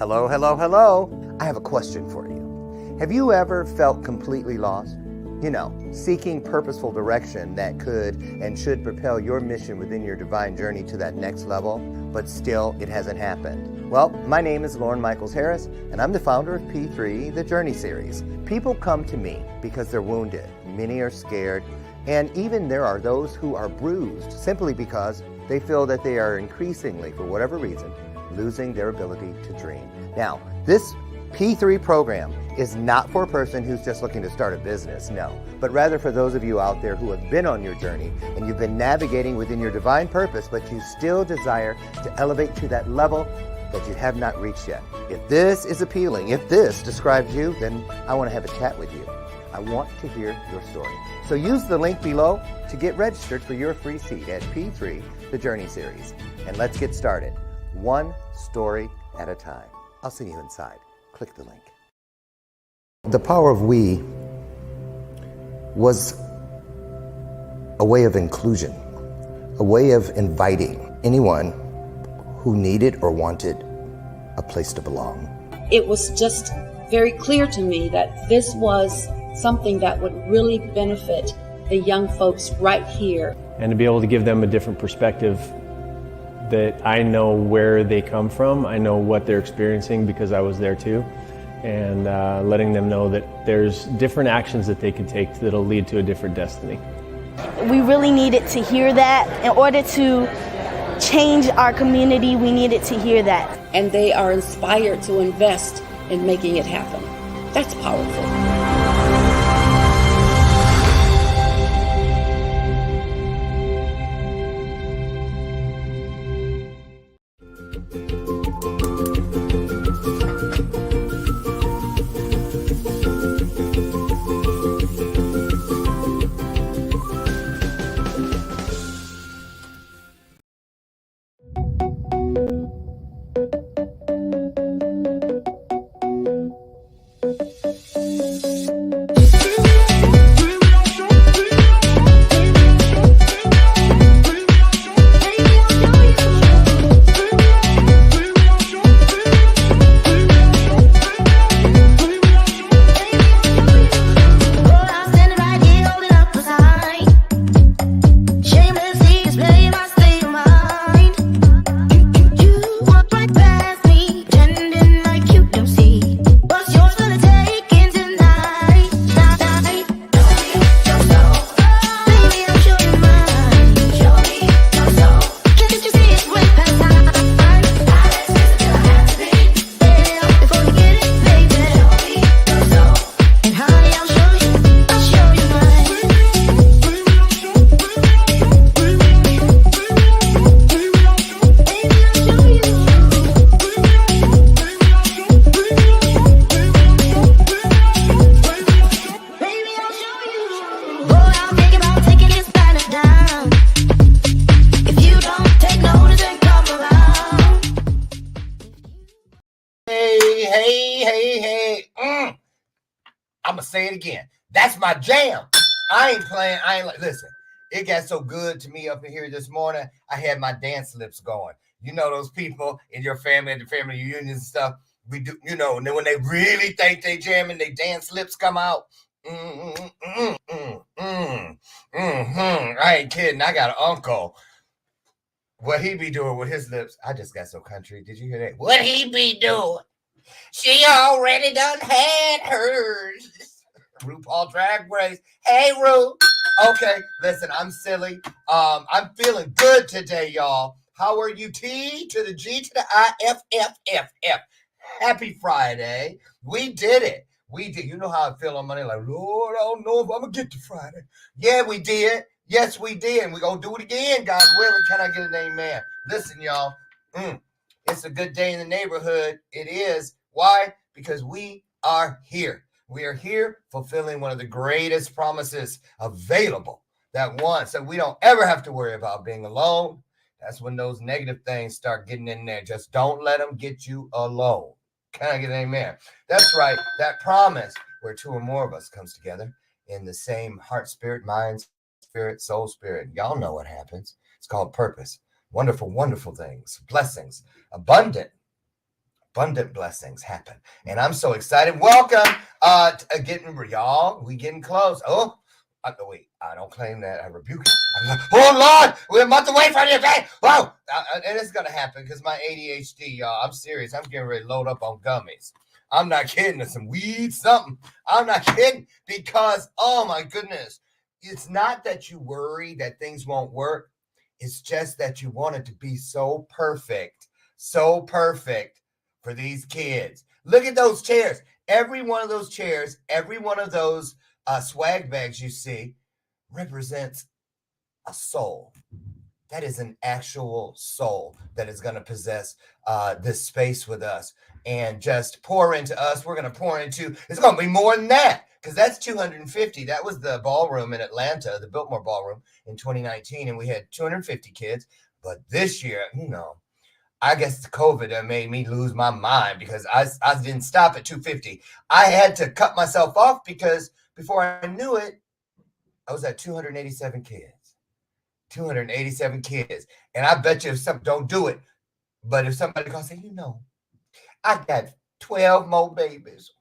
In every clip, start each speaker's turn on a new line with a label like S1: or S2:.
S1: Hello, hello, hello. I have a question for you. Have you ever felt completely lost? You know, seeking purposeful direction that could and should propel your mission within your divine journey to that next level, but still it hasn't happened. Well, my name is Lauren Michaels Harris, and I'm the founder of P3, the Journey Series. People come to me because they're wounded. Many are scared, and even there are those who are bruised simply because they feel that they are increasingly, for whatever reason, losing their ability to dream. Now, this P3 program is not for a person who's just looking to start a business, no, but rather for those of you out there who have been on your journey and you've been navigating within your divine purpose, but you still desire to elevate to that level that you have not reached yet. If this is appealing, if this describes you, then I want to have a chat with you. I want to hear your story. So use the link below to get registered for your free seat at P3, the Journey Series. And let's get started. One story at a time. I'll see you inside. Click the link. The power of we was a way of inclusion, a way of inviting anyone who needed or wanted a place to belong.
S2: It was just very clear to me that this was something that would really benefit the young folks right here.
S3: And to be able to give them a different perspective, that I know where they come from, I know what they're experiencing because I was there too, and letting them know that there's different actions that they can take that'll lead to a different destiny.
S4: We really needed to hear that. In order to change our community, we needed to hear that.
S2: And they are inspired to invest in making it happen. That's powerful.
S1: I'm gonna say it again. That's my jam. I ain't playing. I ain't like. Listen, it got so good to me up in here this morning. I had my dance lips going. You know those people in your family at the family reunions and stuff. We do, you know, and then when they really think they jamming, they dance lips come out. I ain't kidding. I got an uncle. What he be doing with his lips? I just got so country. Did you hear that? What he be doing? She already done had hers. RuPaul Drag Race. Hey, Ru. Okay, listen, I'm silly. I'm feeling good today, y'all. How are you? T to the G to the I, F, F, F, F. Happy Friday. We did it. We did. You know how I feel on Monday? Like, Lord, I don't know if I'm going to get to Friday. Yeah, we did. Yes, we did. And we're going to do it again, God willing. Can I get an amen? Listen, y'all. It's a good day in the neighborhood. It is. Why? Because we are here. We are here fulfilling one of the greatest promises available. That one, so we don't ever have to worry about being alone. That's when those negative things start getting in there. Just don't let them get you alone. Can I get an amen? That's right. That promise where two or more of us comes together in the same heart, spirit, mind, spirit, soul, spirit. Y'all know what happens. It's called purpose. Wonderful, wonderful things, blessings, abundant, abundant blessings happen. And I'm so excited. Welcome. We getting close. Wait, I don't claim that. I rebuke it. I'm like, oh Lord, we're a month away from the event. Whoa. And it's going to happen because my ADHD, y'all, I'm serious. I'm getting ready to load up on gummies. I'm not kidding. There's some weed, something. I'm not kidding because, oh my goodness. It's not that you worry that things won't work. It's just that you want it to be so perfect for these kids. Look at those chairs. Every one of those chairs, every one of those swag bags you see represents a soul. That is an actual soul that is going to possess this space with us and just pour into us. We're going to pour into, it's going to be more than that because that's 250. That was the ballroom in Atlanta, the Biltmore Ballroom in 2019. And we had 250 kids. But this year, I guess the COVID made me lose my mind because I didn't stop at 250. I had to cut myself off because before I knew it, I was at 287 kids. 287 kids. And I bet you if something don't do it, but if somebody gonna say, I got 12 more babies.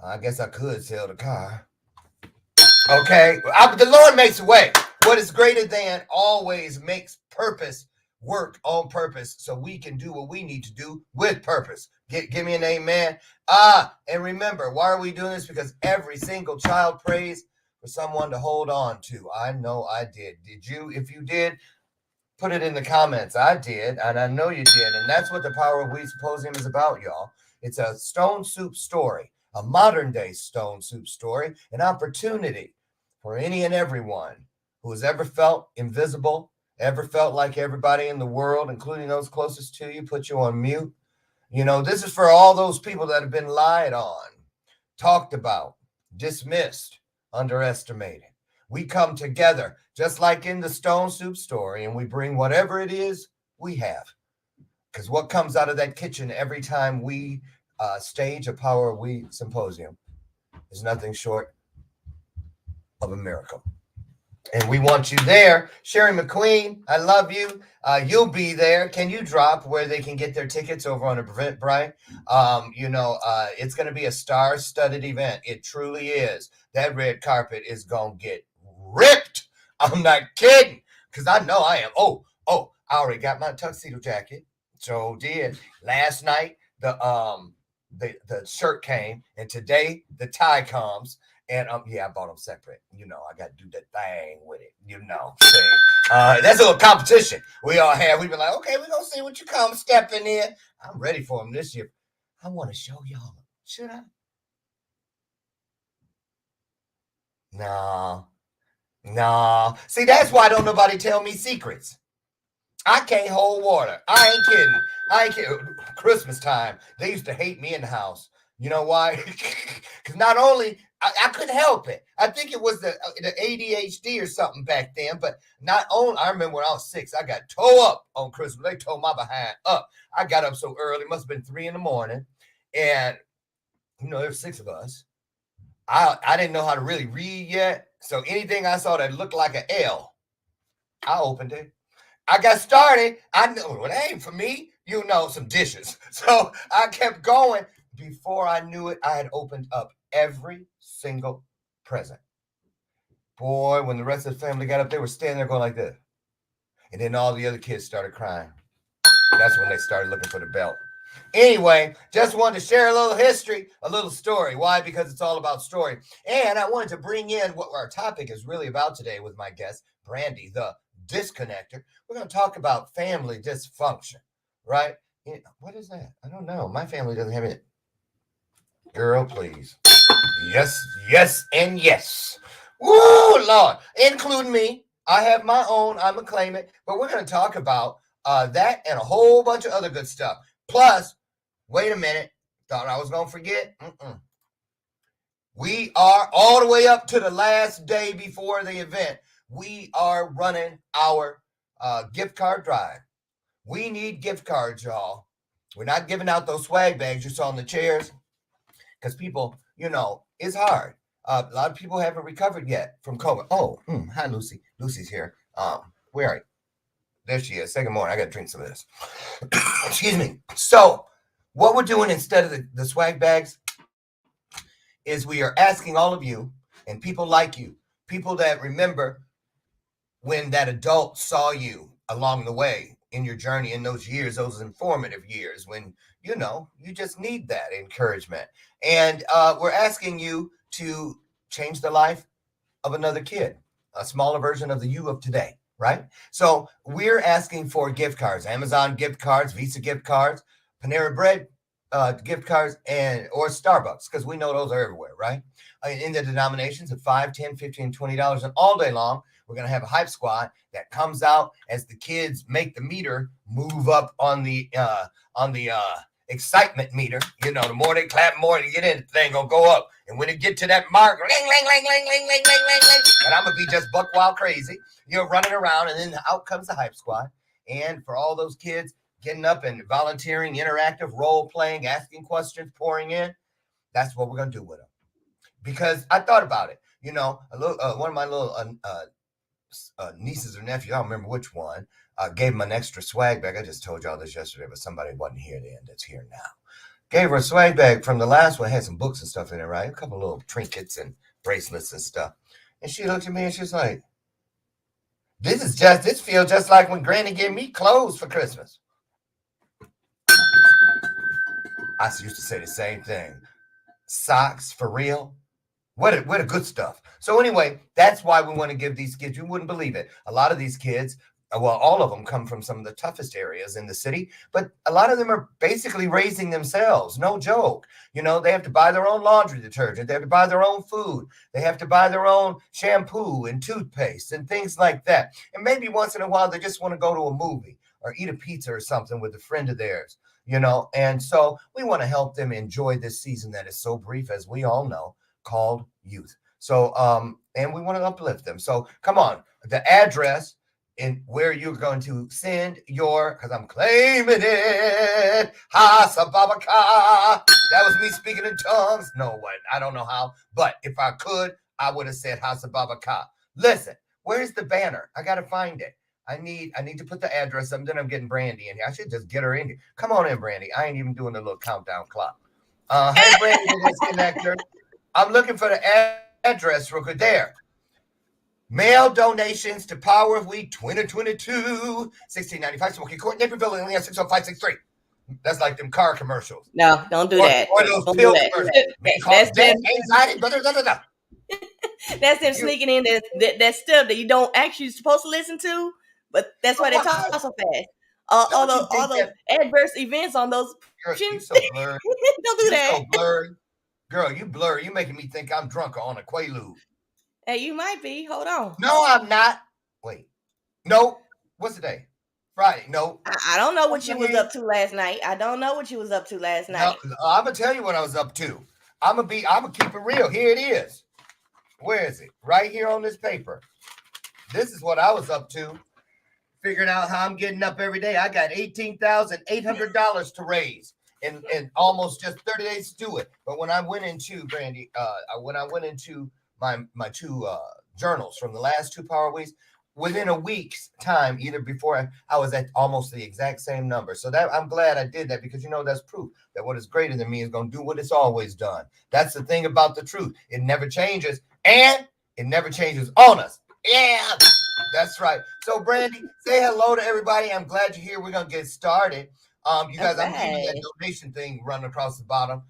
S1: I guess I could sell the car. Okay. The Lord makes a way. What is greater than always makes purpose work on purpose so we can do what we need to do with purpose. Give me an amen. And remember, why are we doing this? Because every single child prays for someone to hold on to. I know I did. Did you? If you did, put it in the comments. I did, and I know you did. And that's what the Power of We Symposium is about, y'all. It's a stone soup story, a modern day stone soup story, an opportunity for any and everyone who has ever felt invisible, ever felt like everybody in the world, including those closest to you, put you on mute. This is for all those people that have been lied on, talked about, dismissed, underestimated. We come together just like in the stone soup story and we bring whatever it is we have. Because what comes out of that kitchen every time we stage a Power of We Symposium is nothing short of a miracle. And we want you there. Sherry McQueen, I love you. You'll be there. Can you drop where they can get their tickets over on Eventbrite? It's going to be a star-studded event. It truly is. That red carpet is going to get ripped. I'm not kidding. Because I know I am. I already got my tuxedo jacket. So did. Last night, the shirt came. And today, the tie comes. And I bought them separate. I got to do that thing with it. That's a little competition we all have. We've been like, okay, we're going to see what you come stepping in. I'm ready for them this year. I want to show y'all. Should I? No. See, that's why don't nobody tell me secrets. I can't hold water. I ain't kidding. Christmas time, they used to hate me in the house. You know why? Because not only I couldn't help it. I think it was the ADHD or something back then. But not only, I remember when I was 6, I got toe up on Christmas. They tore my behind up. I got up so early. It must have been 3 a.m. And, there were 6 of us. I didn't know how to really read yet. So anything I saw that looked like an L, I opened it. I got started. I knew it ain't for me. Some dishes. So I kept going. Before I knew it, I had opened up every single present. Boy, when the rest of the family got up, they were standing there going like this. And then all the other kids started crying. That's when they started looking for the belt. Anyway, just wanted to share a little history, a little story. Why? Because it's all about story. And I wanted to bring in what our topic is really about today with my guest, Brandy, the Disconnector. We're going to talk about family dysfunction, right? What is that? I don't know. My family doesn't have it. Girl, please. Yes, and yes. Woo, Lord. Including me. I have my own. I'm going to claim it. But we're going to talk about that and a whole bunch of other good stuff. Plus, wait a minute. Thought I was going to forget. We are all the way up to the last day before the event. We are running our gift card drive. We need gift cards, y'all. We're not giving out those swag bags you saw on the chairs. Because people, it's hard. A lot of people haven't recovered yet from COVID. Hi, Lucy. Lucy's here. Where are you? There she is. Second morning. I got to drink some of this. Excuse me. So What we're doing instead of the swag bags is we are asking all of you and people like you, people that remember when that adult saw you along the way in your journey in those years, those informative years when, you just need that encouragement. And we're asking you to change the life of another kid, a smaller version of the you of today, right? So we're asking for gift cards, Amazon gift cards, Visa gift cards, Panera Bread gift cards, and or Starbucks, because we know those are everywhere, right? In the denominations of $5, $10, $15, $20, and all day long, we're going to have a hype squad that comes out as the kids make the meter move up on the excitement meter. The more they clap, the more they get in, the thing gonna go up. And when it get to that mark, ling, ling, ling, ling, ling, ling, ling, ling, ling, and I'm gonna be just buck wild crazy. You're running around, and then out comes the hype squad. And for all those kids getting up and volunteering, interactive, role playing, asking questions, pouring in, that's what we're gonna do with them. Because I thought about it. One of my little nieces or nephews, I don't remember which one, gave him an extra swag bag. I just told y'all this yesterday, but somebody wasn't here then that's here now. Gave her a swag bag from the last one, had some books and stuff in it, right? A couple of little trinkets and bracelets and stuff. And she looked at me and she's like, this feels just like when Granny gave me clothes for Christmas. I used to say the same thing. Socks for real? What a good stuff. So anyway, that's why we want to give these kids, you wouldn't believe it. A lot of these kids, well, all of them come from some of the toughest areas in the city, but a lot of them are basically raising themselves. No joke. They have to buy their own laundry detergent. They have to buy their own food. They have to buy their own shampoo and toothpaste and things like that. And maybe once in a while, they just want to go to a movie or eat a pizza or something with a friend of theirs, And so we want to help them enjoy this season that is so brief, as we all know, called youth. So, and we want to uplift them. So come on, the address in where you're going to send because I'm claiming it. Hasababaka. That was me speaking in tongues. No way. I don't know how, but if I could, I would have said Hasababaka. Listen, where's the banner? I got to find it. I need to put the address up. Then I'm getting Brandy in here. I should just get her in here. Come on in, Brandy. I ain't even doing the little countdown clock. Hey, Brandy, the Disconnector. I'm looking for the address real quick. There. Mail donations to Power of Wheat 2022, 1695 Smoky Court, Naperville, Illinois, 60563. That's like them car commercials.
S5: No, don't do that.
S1: Or those pill commercials.
S5: That's them sneaking in that stuff that you don't actually supposed to listen to, but that's why they talk so fast. All those adverse events on those.
S1: Girl, you so blurred.
S5: Don't do that.
S1: So blurred. Girl, you blurry. You making me think I'm drunk on a Quaalude.
S5: Hey, you might be. Hold on.
S1: No, I'm not. Wait. No. What's the day? Friday. No.
S5: I don't know what you was up to last night. I don't know what you was up to last night.
S1: No, I'm gonna tell you what I was up to. I'm gonna keep it real. Here it is. Where is it? Right here on this paper. This is what I was up to. Figuring out how I'm getting up every day. I got $18,800 to raise. And almost just 30 days to do it. But when I went into Brandy, my two journals from the last 2 Power Weeks, within a week's time, either before I was at almost the exact same number. So that I'm glad I did that, because that's proof that what is greater than me is going to do what it's always done. That's the thing about the truth. It never changes, and it never changes on us. Yeah, that's right. So Brandy, say hello to everybody. I'm glad you're here. We're going to get started. You guys, I'm leaving that donation thing running across the bottom.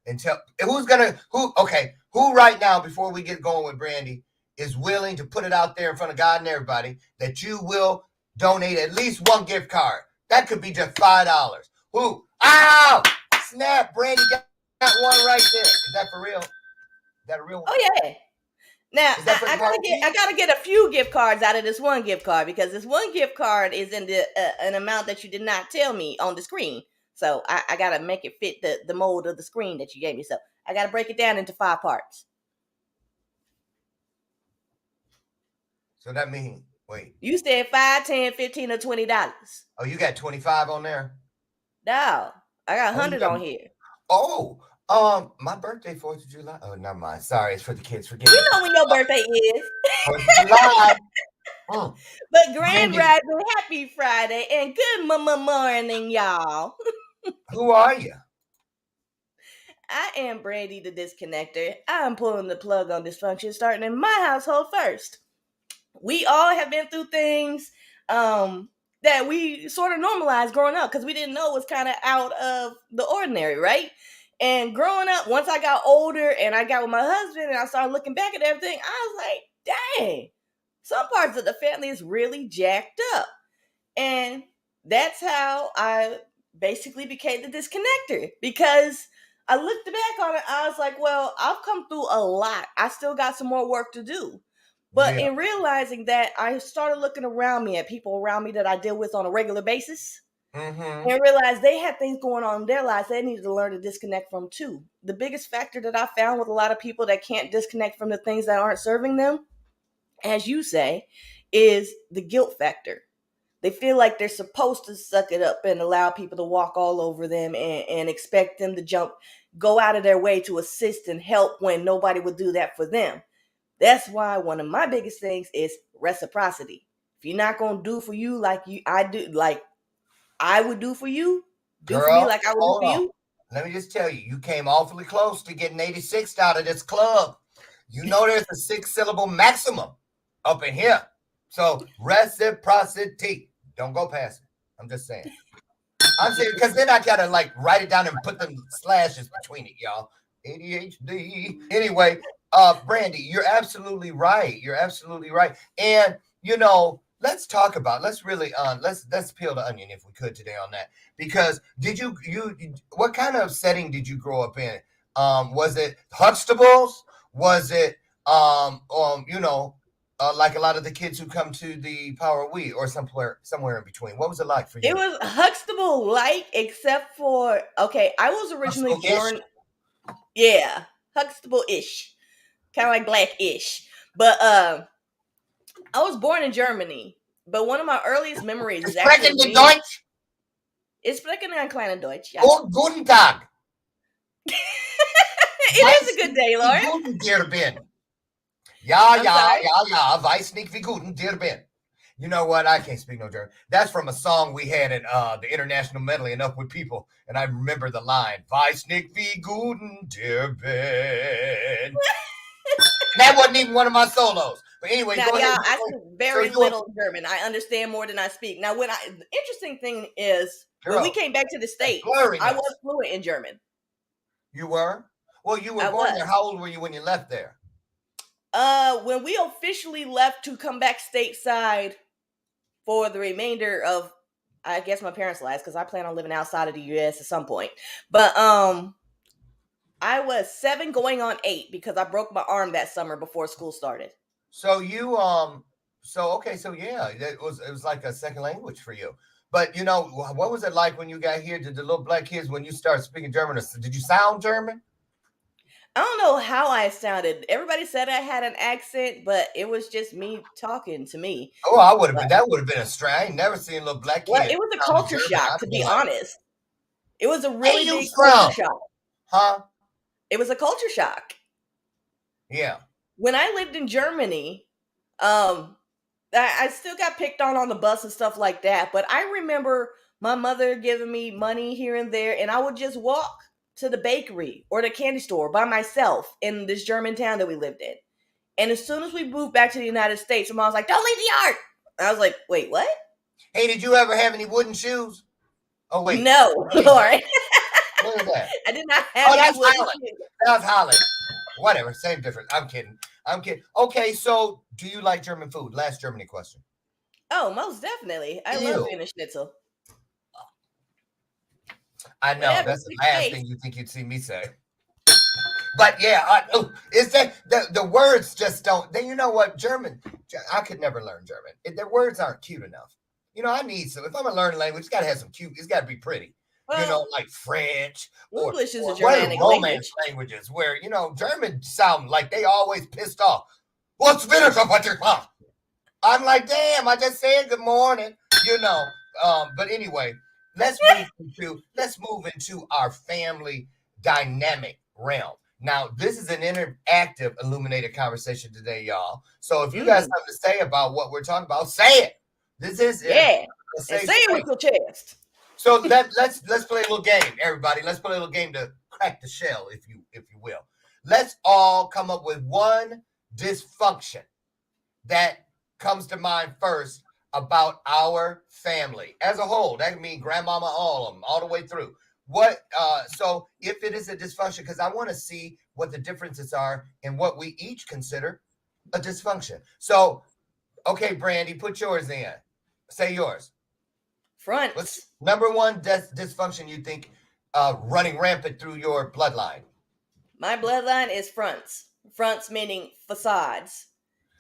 S1: And tell who right now, before we get going with Brandy, is willing to put it out there in front of God and everybody that you will donate at least one gift card. That could be just $5. Who? Ow! Snap, Brandy got one right there. Is that for real? Is that a real one?
S5: Oh yeah. Now I gotta get a few gift cards out of this one gift card, because this one gift card is in an amount that you did not tell me on the screen. So I gotta make it fit the mold of the screen that you gave me. So I gotta break it down into 5 parts.
S1: So that means, wait.
S5: You said $5, $10, $15, or $20.
S1: Oh, you got 25 on there?
S5: No, I got 100 on here.
S1: Oh, my birthday, 4th of July. Oh, never mind. Sorry, it's for the kids. Forget
S5: You know when your birthday is.
S1: 4th of July.
S5: But Grand Rising, happy Friday, and good morning, y'all.
S6: Who are you?
S5: I am Brandy the Disconnector. I'm pulling the plug on dysfunction starting in my household first. We all have been through things that we sort of normalized growing up because we didn't know it was kind of out of the ordinary, right? And growing up, once I got older and I got with my husband and I started looking back at everything, I was like, dang, some parts of the family is really jacked up. And that's how I basically became the disconnector because I looked back on it. I was like, well, I've come through a lot. I still got some more work to do. But in realizing that, I started looking around me at people around me that I deal with on a regular basis and realized they had things going on in their lives they needed to learn to disconnect from too. The biggest factor that I found with a lot of people that can't disconnect from the things that aren't serving them, as you say, is the guilt factor. They feel like they're supposed to suck it up and allow people to walk all over them and expect them to go out of their way to assist and help when nobody would do that for them. That's why one of my biggest things is reciprocity. If you're not gonna do for you like I would do for you, do for me like I would do for you.
S6: Let me just tell you, you came awfully close to getting 86 out of this club. You know there's a 6-syllable maximum up in here. So reciprocity. Don't go past it. I'm just saying. I'm saying because then I gotta like write it down and put them slashes between it, y'all. ADHD. Anyway, Brandy, you're absolutely right. You're absolutely right. And let's talk about. Let's really let's peel the onion if we could today on that. Because did you what kind of setting did you grow up in? Was it Huxtables? Was it like a lot of the kids who come to the Power We or somewhere in between? What was it like for you?
S5: It was Huxtable like, except for I was originally born. Yeah, Huxtable-ish, kind of like Black-ish. But I was born in Germany. But one of my earliest memories is actually
S6: Deutsch.
S5: Ich spreche ein kleiner Deutsch. Ja.
S6: Oh, guten Tag.
S5: It is a good day, Lauren.
S6: Guten dir bin. Ja, weiß nicht wie guten dir bin. You know what? I can't speak no German. That's from a song we had at the International Medley and Up With People. And I remember the line, Weiß nicht wie guten dir bin. That wasn't even one of my solos. But anyway,
S5: now,
S6: go ahead.
S5: I speak very little German. I understand more than I speak. Now, the interesting thing is, when we came back to the States, I was fluent in German.
S6: You were? Well, you were born there. How old were you when you left there?
S5: When we officially left to come back stateside for the remainder of, I guess, my parents' lives, because I plan on living outside of the U.S. at some point. But I was 7 going on 8 because I broke my arm that summer before school started.
S6: So you yeah, it was like a second language for you. But what was it like when you got here? Did the little black kids, when you started speaking German, did you sound German?
S5: I don't know how I sounded. Everybody said I had an accent, but it was just me talking to me.
S6: Oh, that would have been a strange. I ain't never seen a little black kid.
S5: Well, it was a culture shock, to be honest. It was a really big culture shock.
S6: Huh?
S5: It was a culture shock.
S6: Yeah.
S5: When I lived in Germany, I still got picked on the bus and stuff like that. But I remember my mother giving me money here and there, and I would just walk to the bakery or the candy store by myself in this German town that we lived in. And as soon as we moved back to the United States, my mom was like, "Don't leave the yard." And I was like, "Wait, what?"
S6: Hey, did you ever have any wooden shoes? Oh, wait.
S5: No, Lauren.
S6: What is that?
S5: I did not have
S6: that's
S5: wooden
S6: Holland.
S5: shoes.
S6: That's Holland. Whatever, same difference. I'm kidding. Okay, so do you like German food? Last Germany question.
S5: Oh, most definitely. I love Wiener Schnitzel.
S6: I know that's the last thing you think you'd see me say. But yeah, is that the words just don't? Then you know what, German? I could never learn German. Their words aren't cute enough. I need some. If I'm gonna learn a language, it's got to have some cute. It's got to be pretty. Well, like French.
S5: English is a
S6: Germanic Romance languages where German sound like they always pissed off. What's I'm like, damn, I just said good morning. But anyway. Let's move into our family dynamic realm. Now, this is an interactive, illuminated conversation today, y'all. So if you guys have something to say about what we're talking about, say it. This is
S5: and say it with your chest.
S6: So let's play a little game, everybody. Let's play a little game to crack the shell, if you will. Let's all come up with one dysfunction that comes to mind first about our family as a whole. That can mean grandmama, all of them, all the way through. So if it is a dysfunction, because I want to see what the differences are in what we each consider a dysfunction. So, okay, Brandy, put yours in. Say yours.
S5: Fronts.
S6: What's number one dysfunction you think running rampant through your bloodline?
S5: My bloodline is fronts. Fronts meaning facades,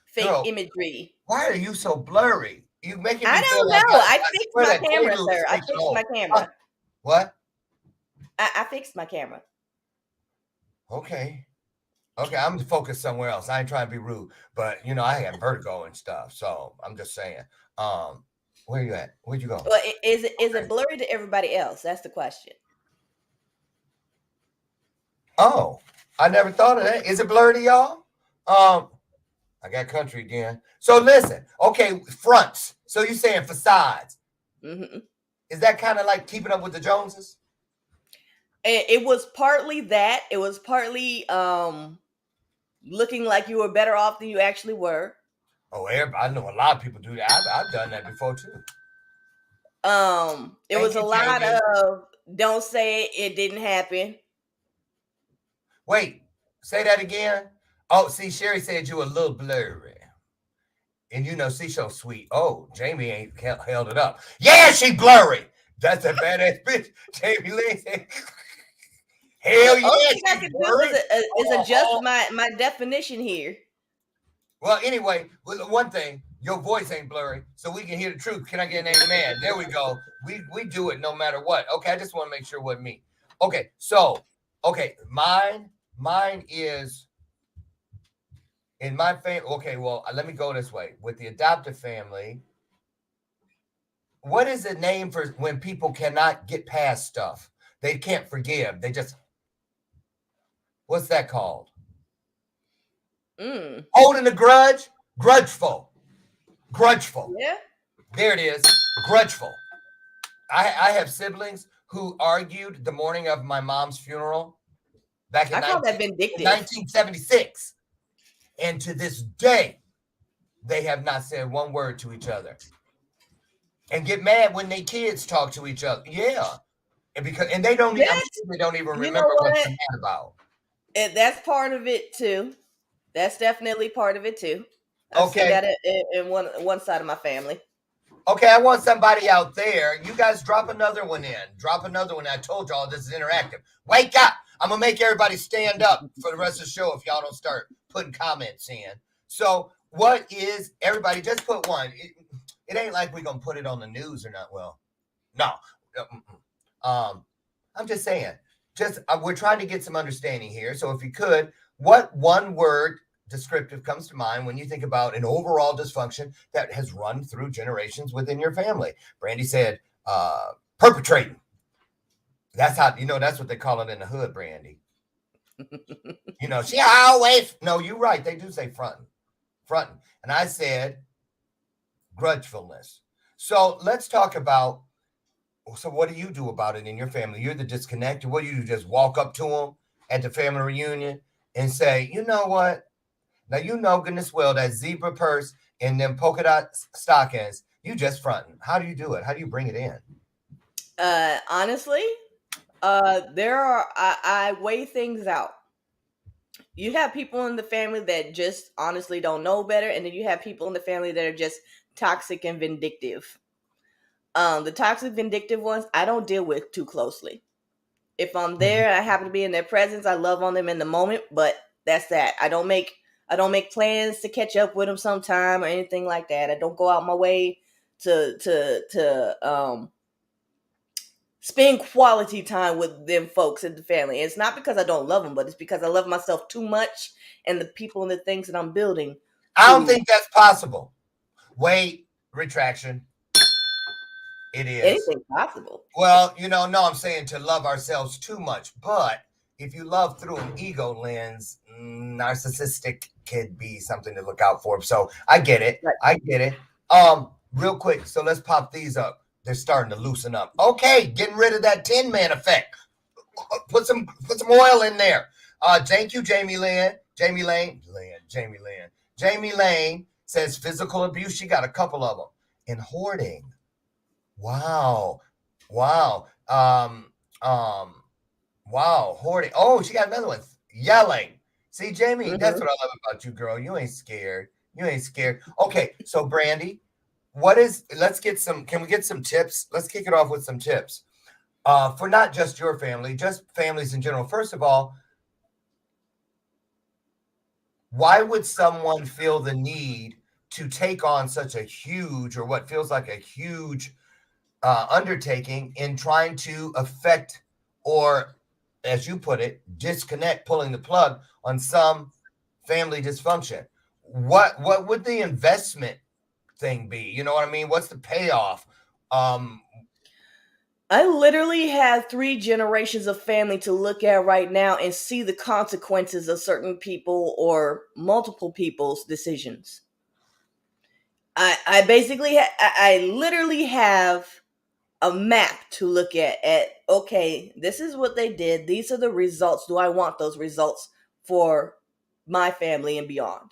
S5: fake imagery.
S6: Why are you so blurry? You making me
S5: I don't know. I fixed my camera, sir. I fixed my camera.
S6: What?
S5: I fixed my camera.
S6: Okay, I'm focused somewhere else. I ain't trying to be rude, but I have vertigo and stuff, so I'm just saying. Where you at? Where'd you go?
S5: Well, is it blurry to everybody else? That's the question.
S6: Oh, I never thought of that. Is it blurry to y'all? I got country again. So listen, okay, fronts. So you saying facades?
S5: Mm-hmm.
S6: Is that kind of like keeping up with the Joneses?
S5: It was partly that. It was partly looking like you were better off than you actually were.
S6: Oh, I know a lot of people do that. I've done that before too.
S5: It was a lot of don't say it didn't happen.
S6: Wait, say that again. Oh, see, Sherry said you were a little blurry. And see, so sweet. Oh, Jamie ain't held it up. Yeah, she blurry. That's a badass bitch. Jamie Lee said, hell yeah.
S5: All you got to do is adjust my definition here.
S6: Well, anyway, one thing, your voice ain't blurry, so we can hear the truth. Can I get an amen? There we go. We do it no matter what. Okay, I just want to make sure it wasn't me. Okay, so, mine is in my family. Okay, well, let me go this way. With the adoptive family, what is the name for when people cannot get past stuff? They can't forgive. They just, what's that called? Holding a grudge, grudgeful.
S5: Yeah.
S6: There it is, grudgeful. I have siblings who argued the morning of my mom's funeral back in 1976. And to this day, they have not said one word to each other. And get mad when their kids talk to each other. Yeah. And they don't even remember what they're mad about.
S5: And that's part of it too. That's definitely part of it too. I see that in one side of my family.
S6: Okay, I want somebody out there. You guys drop another one in. I told y'all this is interactive. Wake up. I'm going to make everybody stand up for the rest of the show if y'all don't start putting comments in. So what is, everybody just put one. It ain't like we're going to put it on the news or not. Well, no. I'm just saying. We're trying to get some understanding here. So if you could, what one word descriptive comes to mind when you think about an overall dysfunction that has run through generations within your family? Brandy said, perpetrating. That's how, that's what they call it in the hood, Brandy. She always, no, you're right. They do say fronting. And I said grudgefulness. So let's talk about, so what do you do about it in your family? You're the disconnector. What do you do? Just walk up to them at the family reunion and say, you know what? Now, goodness well, that zebra purse and them polka dot stockings, you just fronting. How do you do it? How do you bring it in?
S5: Honestly, I weigh things out. You have people in the family that just honestly don't know better. And then you have people in the family that are just toxic and vindictive. The toxic, vindictive ones, I don't deal with too closely. If I'm there, I happen to be in their presence, I love on them in the moment, but that's that. I don't make plans to catch up with them sometime or anything like that. I don't go out my way to spend quality time with them folks in the family. And it's not because I don't love them, but it's because I love myself too much and the people and the things that I'm building.
S6: I don't think that's possible. Wait, retraction. It is.
S5: Anything possible.
S6: Well, no, I'm saying to love ourselves too much. But if you love through an ego lens, narcissistic could be something to look out for. So I get it. Right. I get it. Real quick. So let's pop these up. they're starting to loosen up. Okay, getting rid of that Tin Man effect. Put some oil in there. Thank you, Jamie Lynn. Jamie Lane says physical abuse. She got a couple of them. And hoarding. Wow. Wow. Wow. Hoarding. Oh, she got another one. Yelling. See, Jamie, that's what I love about you, girl. You ain't scared. Okay, so Brandy, can we get some tips? Let's kick it off with some tips. For not just your family, just families in general. First of all, why would someone feel the need to take on such a huge, or what feels like a huge undertaking in trying to affect, or as you put it, disconnect, pulling the plug on some family dysfunction? What would the investment thing be? You know what I mean? What's the payoff?
S5: I literally have 3 generations of family to look at right now and see the consequences of certain people or multiple people's decisions. I basically, I literally have a map to look at, okay, this is what they did. These are the results. Do I want those results for my family and beyond?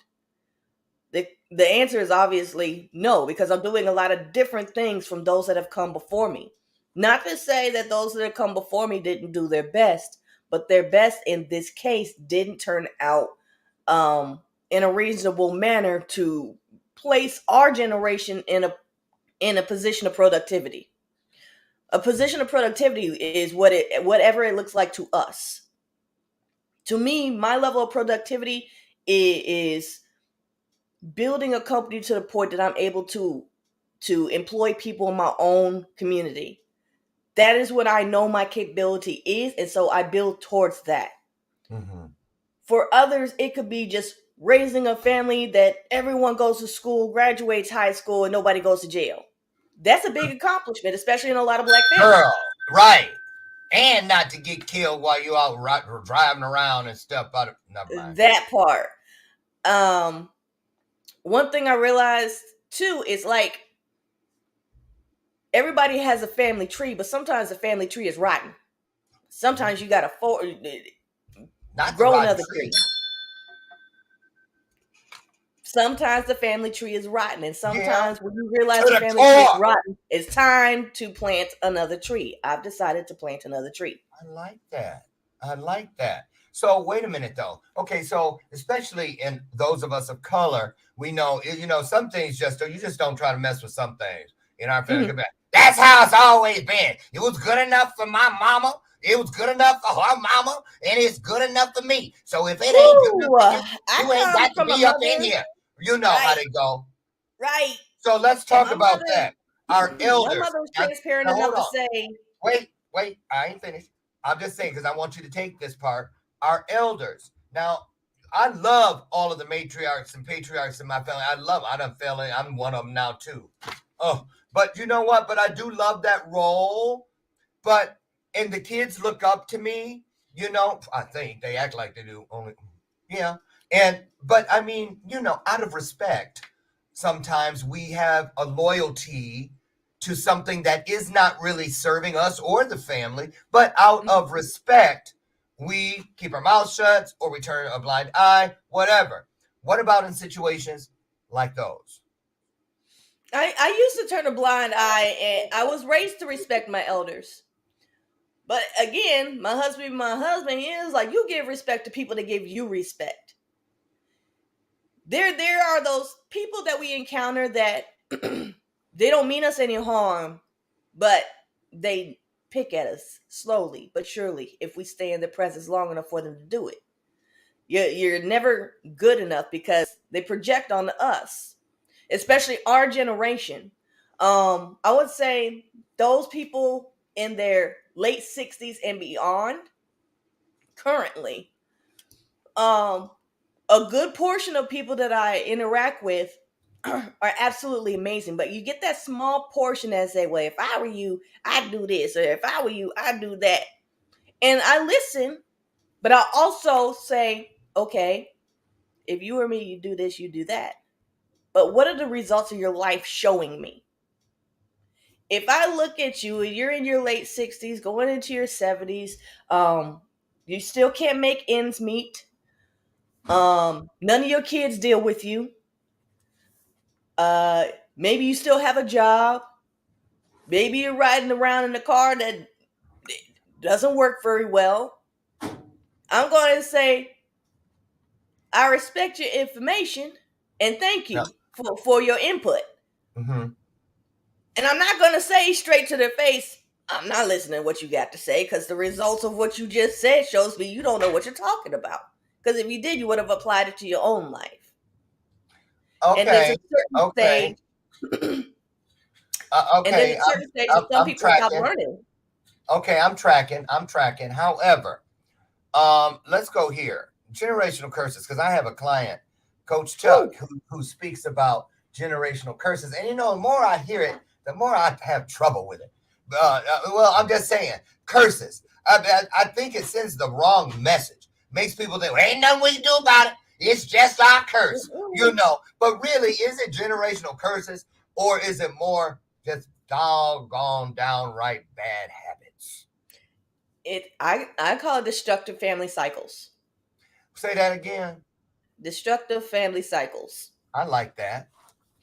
S5: The answer is obviously no, because I'm doing a lot of different things from those that have come before me. Not to say that those that have come before me didn't do their best, but their best in this case didn't turn out in a reasonable manner to place our generation in a position of productivity. A position of productivity is whatever it looks like to us. To me, my level of productivity is building a company to the point that I'm able to employ people in my own community. That is what I know my capability is, and so I build towards that.
S6: Mm-hmm.
S5: For others, it could be just raising a family that everyone goes to school, graduates high school, and nobody goes to jail. That's a big accomplishment, especially in a lot of Black families.
S6: Girl, right. And not to get killed while you out driving around and stuff. Never mind.
S5: That part. One thing I realized too is like everybody has a family tree, but sometimes the family tree is rotten. Sometimes you gotta grow another tree. Sometimes the family tree is rotten, and sometimes when you realize the family tree is rotten, it's time to plant another tree. I've decided to plant another tree.
S6: I like that. So wait a minute though. Okay, so especially in those of us of color, we know, some things you just don't try to mess with some things in our family. Mm-hmm. That's how it's always been. It was good enough for my mama. It was good enough for her mama, and it's good enough for me. So if it ain't good enough for you ain't got to be up in here. You know how they go.
S5: Right.
S6: So let's talk about that. Our elders.
S5: My mother was transparent enough to say.
S6: Wait, I ain't finished. I'm just saying, because I want you to take this part. Our elders. Now, I love all of the matriarchs and patriarchs in my family. I love them. I done fell in. I'm one of them now, too. Oh, but you know what? But I do love that role. And the kids look up to me, I think they act like they do. But I mean, out of respect, sometimes we have a loyalty to something that is not really serving us or the family, but out of respect, we keep our mouths shut or we turn a blind eye, whatever. What about in situations like those?
S5: I used to turn a blind eye, and I was raised to respect my elders. But again, my husband is like, you give respect to people that give you respect. There are those people that we encounter that they don't mean us any harm, but they pick at us slowly but surely if we stay in their presence long enough for them to do it. You're never good enough because they project on us, especially our generation. I would say those people in their late 60s and beyond currently, a good portion of people that I interact with are absolutely amazing, but you get that small portion that say, well, if I were you, I'd do this, or if I were you, I'd do that. And I listen, but I also say, okay, if you were me, you do this, you do that. But what are the results of your life showing me? if I look at you and you're in your late 60s, going into your 70s, you still can't make ends meet. None of your kids deal with you. Maybe you still have a job. Maybe you're riding around in a car that doesn't work very well. I'm going to say, I respect your information and thank you for your input.
S6: Mm-hmm.
S5: And I'm not going to say straight to their face, I'm not listening to what you got to say, because the results of what you just said shows me you don't know what you're talking about. Because if you did, you would have applied it to your own life.
S6: Okay.
S5: And there's a certain
S6: Okay.
S5: stage.
S6: Okay.
S5: And there's a certain stage that some people stop learning.
S6: Okay, I'm tracking. However, let's go here. Generational curses, because I have a client, Coach Chuck, who speaks about generational curses. And the more I hear it, the more I have trouble with it. Well, I'm just saying, curses. I think it sends the wrong message. Makes people think, well, ain't nothing we can do about it. It's just our curse, But really, is it generational curses, or is it more just doggone downright bad habits?
S5: I call it destructive family cycles.
S6: Say that again.
S5: Destructive family cycles.
S6: I like that.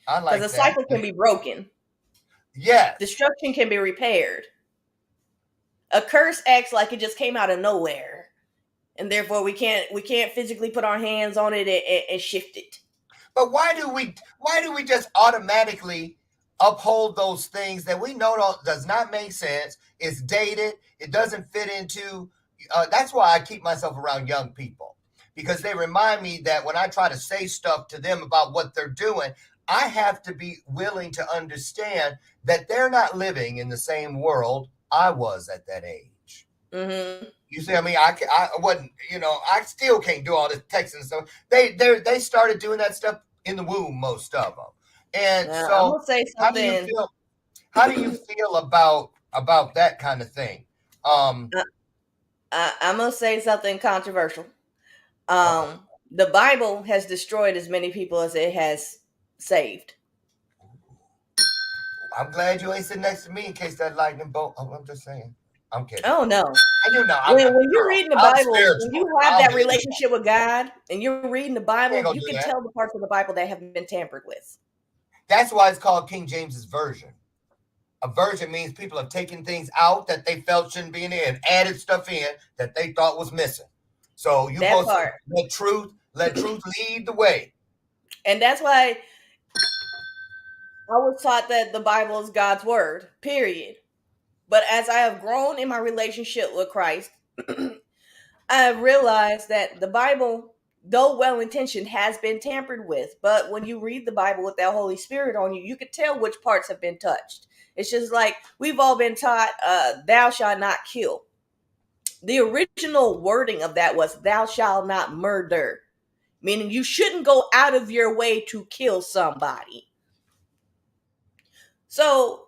S5: Because a cycle can be broken.
S6: Yes.
S5: Destruction can be repaired. A curse acts like it just came out of nowhere, and therefore we can't physically put our hands on it and shift it.
S6: But why do we just automatically uphold those things that we know does not make sense? It's dated. It doesn't fit into. That's why I keep myself around young people, because they remind me that when I try to say stuff to them about what they're doing, I have to be willing to understand that they're not living in the same world I was at that age.
S5: Mm-hmm.
S6: You see, I mean, I wasn't, I still can't do all this texting stuff. They started doing that stuff in the womb, most of them. And so,
S5: I'm gonna say something.
S6: How do you feel about that kind of thing?
S5: I'm gonna say something controversial. The Bible has destroyed as many people as it has saved.
S6: I'm glad you ain't sitting next to me in case that lightning bolt. Oh, I'm just saying. I'm kidding.
S5: Oh no!
S6: When
S5: you're reading the Bible, when you have that relationship with God, and you're reading the Bible, you can tell the parts of the Bible that have been tampered with.
S6: That's why it's called King James's Version. A version means people have taken things out that they felt shouldn't be in there and added stuff in that they thought was missing. So you both let truth lead the way.
S5: And that's why I was taught that the Bible is God's word, period. But as I have grown in my relationship with Christ, I have realized that the Bible, though well-intentioned, has been tampered with. But when you read the Bible with that Holy Spirit on you, you can tell which parts have been touched. It's just like we've all been taught, thou shalt not kill. The original wording of that was, thou shalt not murder, meaning you shouldn't go out of your way to kill somebody. So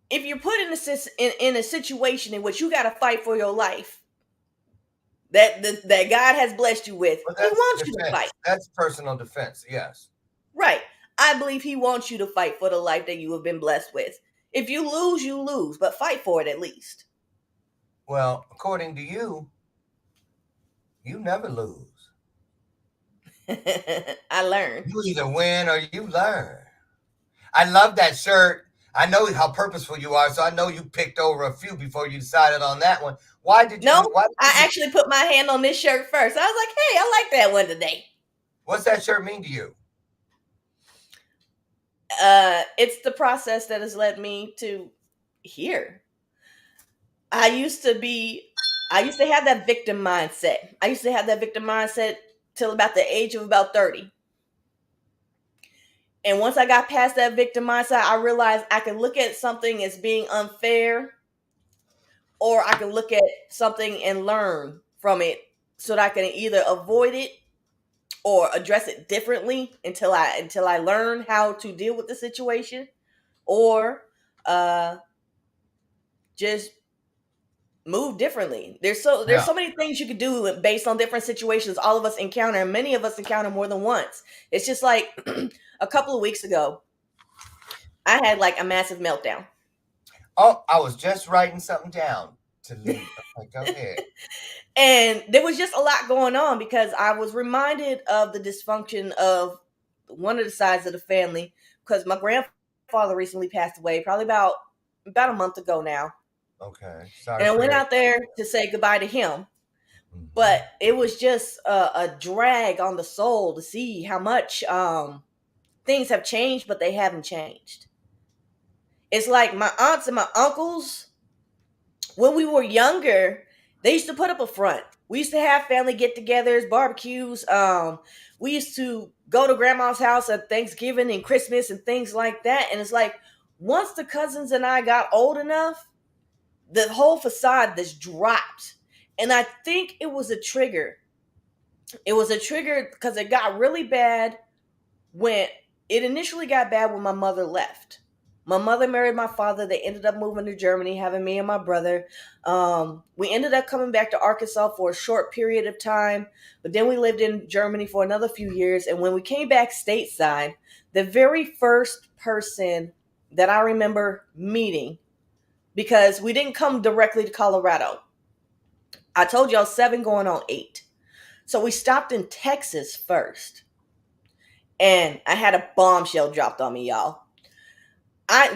S5: if you're put in a situation in which you got to fight for your life, that God has blessed you with, He wants you to fight.
S6: That's personal defense, yes.
S5: Right. I believe He wants you to fight for the life that you have been blessed with. If you lose, you lose, but fight for it at least.
S6: Well, according to you, you never lose.
S5: I learned.
S6: You either win or you learn. I love that shirt. I know how purposeful you are, so I know you picked over a few before you decided on that one. Why did you?
S5: I actually put my hand on this shirt first. I was like, hey, I like that one today.
S6: What's that shirt mean to you?
S5: It's the process that has led me to here. I used to have that victim mindset. I used to have that victim mindset till about the age of about 30. And once I got past that victim mindset, I realized I could look at something as being unfair, or I can look at something and learn from it so that I can either avoid it or address it differently until I learn how to deal with the situation, or just move differently. There's so many things you could do based on different situations all of us encounter, and many of us encounter more than once. It's just like a couple of weeks ago, I had like a massive meltdown.
S6: Oh, I was just writing something down to leave. Okay, go ahead.
S5: And there was just a lot going on because I was reminded of the dysfunction of one of the sides of the family because my grandfather recently passed away, probably about a month ago now.
S6: Okay, sorry.
S5: And I went out there to say goodbye to him. But it was just a drag on the soul to see how much things have changed, but they haven't changed. It's like my aunts and my uncles, when we were younger, they used to put up a front. We used to have family get-togethers, barbecues. We used to go to grandma's house at Thanksgiving and Christmas and things like that. And it's like once the cousins and I got old enough, the whole facade just dropped. And I think it was a trigger. It was a trigger because it got really bad when it initially got bad when my mother left. My mother married my father. They ended up moving to Germany, having me and my brother. We ended up coming back to Arkansas for a short period of time, but then we lived in Germany for another few years. And when we came back stateside, the very first person that I remember meeting, because we didn't come directly to Colorado. I told you I was 7 going on 8. So we stopped in Texas first. And I had a bombshell dropped on me, y'all. I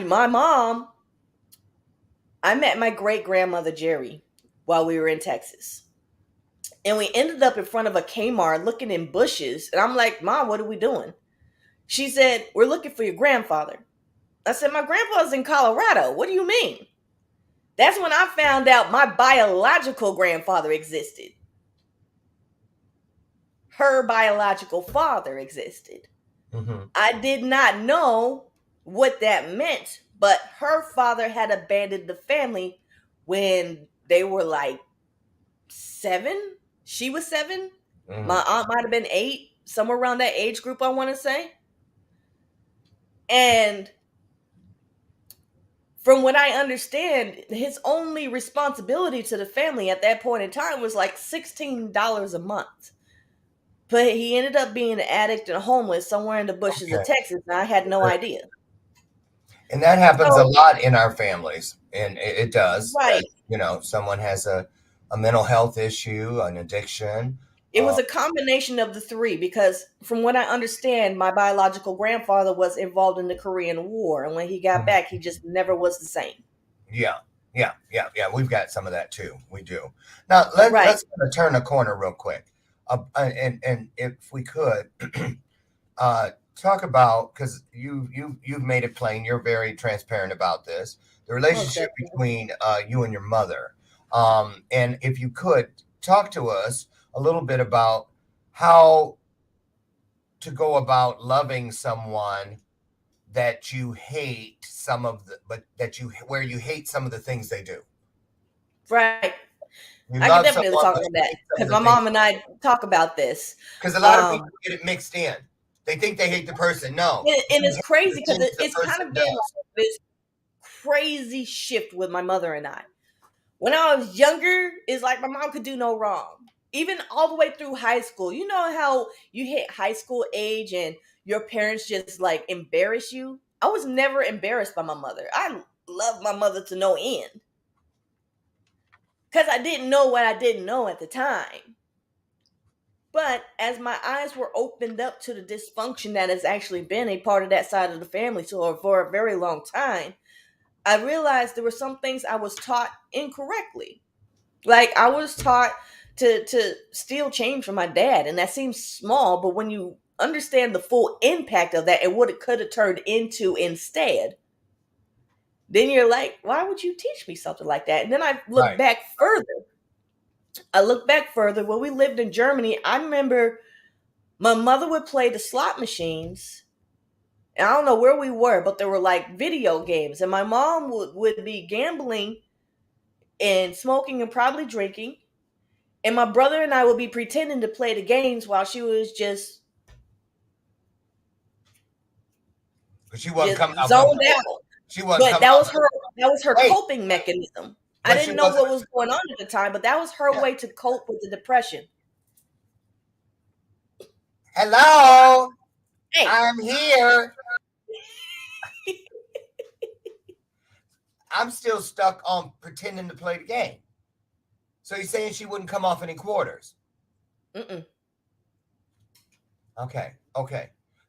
S5: met my great grandmother Jerry while we were in Texas. And we ended up in front of a Kmart looking in bushes. And I'm like, Mom, what are we doing? She said, we're looking for your grandfather. I said, my grandfather's in Colorado. What do you mean? That's when I found out my biological grandfather existed. Her biological father existed.
S6: Mm-hmm.
S5: I did not know what that meant, but her father had abandoned the family when they were like 7. She was 7.
S6: Mm-hmm.
S5: My aunt might have been 8, somewhere around that age group, I want to say. And from what I understand, his only responsibility to the family at that point in time was like $16 a month. But he ended up being an addict and homeless somewhere in the bushes of Texas, and I had no idea.
S6: And that happens a lot in our families, and it does.
S5: Right.
S6: Someone has a mental health issue, an addiction.
S5: It was a combination of the three because from what I understand, my biological grandfather was involved in the Korean War. And when he got back, he just never was the same.
S6: Yeah. We've got some of that too. We do. Now, let's turn a corner real quick. And if we could talk about, because you've made it plain, you're very transparent about this, the relationship between you and your mother. And if you could talk to us a little bit about how to go about loving someone that you hate where you hate some of the things they do.
S5: Right. I can definitely talk about that because my mom and I talk about this.
S6: Because a lot of people get it mixed in. They think they hate the person. No.
S5: And it's crazy because it's kind of been like this crazy shift with my mother and I. When I was younger, it's like my mom could do no wrong. Even all the way through high school. You know how you hit high school age and your parents just like embarrass you? I was never embarrassed by my mother. I love my mother to no end. Because I didn't know what I didn't know at the time. But as my eyes were opened up to the dysfunction that has actually been a part of that side of the family for a very long time, I realized there were some things I was taught incorrectly. Like I was taught to steal change from my dad, and that seems small, but when you understand the full impact of that and what it could have turned into instead, then you're like, why would you teach me something like that? And then I look back further. When we lived in Germany, I remember my mother would play the slot machines. And I don't know where we were, but there were like video games. And my mom would be gambling and smoking and probably drinking. And my brother and I would be pretending to play the games while she was just
S6: she wasn't coming out.
S5: Zoned out.
S6: She wasn't.
S5: But that was her coping mechanism. I didn't know what was going on at the time, but that was her way to cope with the depression.
S6: Hello, I'm here. I'm still stuck on pretending to play the game. So you're saying she wouldn't come off any quarters?
S5: Mm-mm.
S6: Okay.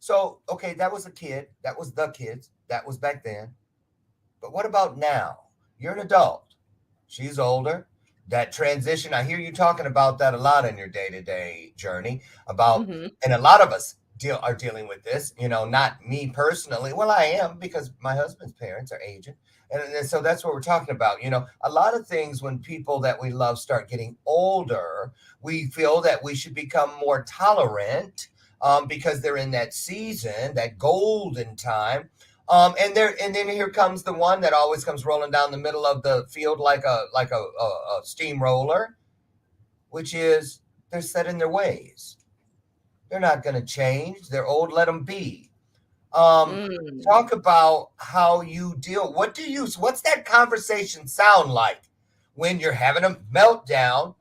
S6: So, okay, that was a kid. That was the kids. That was back then. But what about now? You're an adult. She's older. That transition, I hear you talking about that a lot in your day-to-day journey about,
S5: Mm-hmm.
S6: and a lot of us are dealing with this, not me personally. Well, I am because my husband's parents are aging. And so that's what we're talking about. A lot of things when people that we love start getting older, we feel that we should become more tolerant because they're in that season, that golden time. And then here comes the one that always comes rolling down the middle of the field like a steamroller, which is they're set in their ways. They're not going to change. They're old. Let them be. Talk about how you deal. What's that conversation sound like when you're having a meltdown,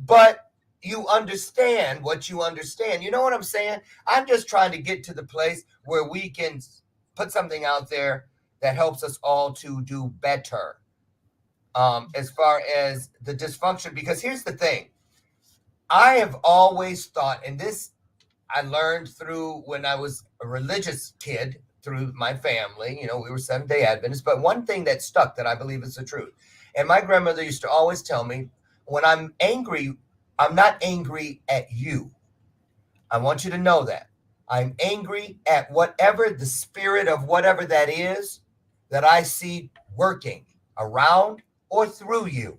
S6: but you understand what you understand? You know what I'm saying? I'm just trying to get to the place where we can put something out there that helps us all to do better as far as the dysfunction. Because here's the thing. I have always thought, and this I learned through when I was a religious kid through my family. We were Seventh-day Adventists. But one thing that stuck that I believe is the truth. And my grandmother used to always tell me, when I'm angry, I'm not angry at you. I want you to know that. I'm angry at whatever the spirit of whatever that is that I see working around or through you.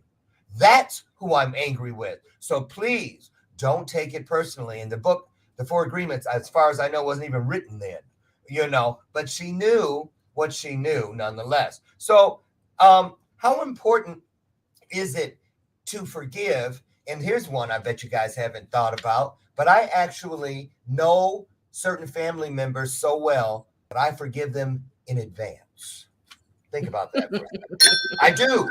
S6: That's who I'm angry with. So please don't take it personally. In the book, The Four Agreements, as far as I know, wasn't even written then, but she knew what she knew nonetheless. So how important is it to forgive? And here's one I bet you guys haven't thought about, but I actually know certain family members so well that I forgive them in advance. Think about that for a second. I do.